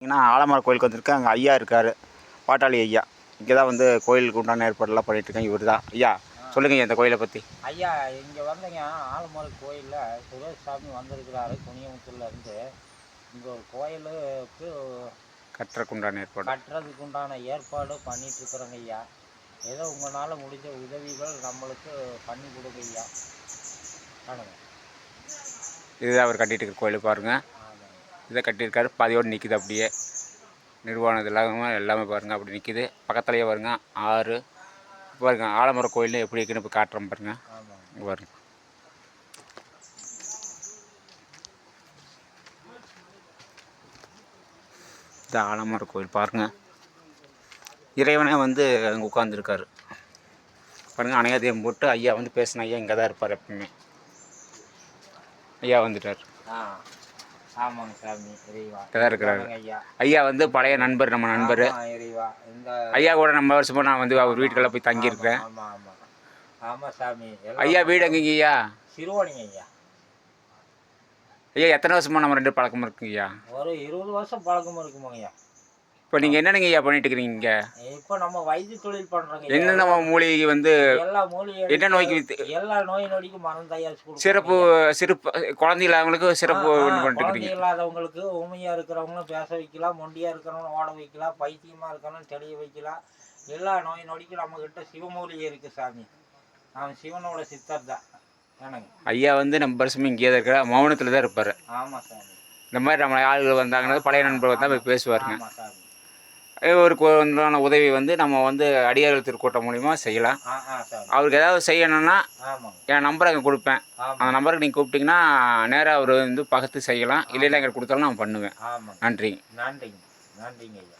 பார்த்தீங்கன்னா ஆலமர கோயிலுக்கு வந்திருக்கேன். அங்கே ஐயா இருக்கார், பாட்டாளி ஐயா. இங்கே தான் வந்து கோயிலுக்கு உண்டான ஏற்பாடெல்லாம் பண்ணிகிட்ருக்கேன். இவர் தான் ஐயா. சொல்லுங்கள் இந்த கோயிலை பற்றி. ஐயா இங்கே வந்தீங்க ஆலமர கோயிலில் சுரேஷ் சாமி வந்திருக்கிறாரு குனியமுத்தூர்லேருந்து. இங்கே ஒரு கோயிலுக்கு கட்டுறதுக்கு உண்டான ஏற்பாடு பண்ணிகிட்ருக்குறோங்க ஐயா. ஏதோ உங்களால் முடிஞ்ச உதவிகள் நம்மளுக்கு பண்ணி கொடுங்க ஐயா. காணுங்க, இதுதான் அவர் கட்டிகிட்டு இருக்கிற கோயில் பாருங்கள். இதை கட்டியிருக்காரு, பாதியோடு நிற்கிது அப்படியே. நிர்வாணம் எல்லாமே பாருங்கள் அப்படி நிற்கிது. பக்கத்துலேயே பாருங்க ஆறு பாருங்க. ஆலமர கோயில் எப்படி இருக்குன்னு இப்போ காட்டுறோம் பாருங்க. பாருங்க, இந்த ஆலமர கோயில் பாருங்கள். இறைவனே வந்து அங்கே உட்காந்துருக்காரு பாருங்கள். அணையாதீபம் போட்டு ஐயா வந்து பேசின ஐயா இங்கே தான் இருப்பார் எப்பவுமே. ஐயா வந்துட்டார். ஆமாங்க சாமி, இறைவா தான் இருக்கிறாரு ஐயா. வந்து பழைய நண்பர், நம்ம நண்பர் ஐயா கூட நம்ம வருஷமாக நான் வந்து அவர் வீட்டுக்கெல்லாம் போய் தங்கியிருக்கிறேன். ஆமாம் சாமி. ஐயா வீடு எங்கேங்க ஐயா? சிறுவாணிங்க ஐயா. ஐயா எத்தனை வருஷமாக நம்ம ரெண்டு பழக்கம் இருக்குங்க ஐயா? ஒரு 20 வருஷம் பழக்கம் இருக்குமாங்க ஐயா. இப்போ நீங்கள் என்னென்னங்க ஐயா பண்ணிட்டு இருக்கிறீங்க? இப்போ நம்ம வைத்திய தொழில் பண்ணுறோங்க. என்னென்ன மூலிகை வந்து எல்லா மூலிகை, என்ன நோய்க்கு எல்லா நோய் நொடிக்கும் மருந்து தயாரிச்சு கொடுக்கும். சிறப்பு குழந்தை இல்லாதவங்களுக்கு சிறப்பு குழந்தை இல்லாதவங்களுக்கு, ஊமையாக இருக்கிறவங்களும் பேச வைக்கலாம், மொண்டியாக இருக்கிறவங்களும் ஓட வைக்கலாம், பைத்தியமாக இருக்கிறவங்களும் தெளிய வைக்கலாம். எல்லா நோய் நொடிக்கும் நம்மக்கிட்ட சிவமூலிகை இருக்குது சாமி. அவன் சிவனோட சித்தர் தான் எனக்கு. ஐயா வந்து நம்ம வருஷமும் இங்கே தான் இருக்கிற மௌனத்தில் தான் இருப்பார். ஆமாம் சாமி. இந்த மாதிரி நம்ம ஆளுகள் வந்தாங்கன்னா பழைய நண்பர்கள் தான் போய் பேசுவாருங்க. ஆமாம் சாமி. ஒரு உதவி வந்து நம்ம வந்து அடியார்கள் திருக்கூட்டம் மூலிமா செய்யலாம். அவருக்கு ஏதாவது செய்யணும்னா என் நம்பரை அங்கே கொடுப்பேன். அந்த நம்பருக்கு நீங்கள் கூப்பிட்டிங்கன்னா நேராக அவர் வந்து பக்கத்து செய்யலாம். இல்லைன்னா எங்களுக்கு கொடுத்தாலும் நான் பண்ணுவேன். நன்றி. நன்றிங்க. நன்றிங்க ஐயா.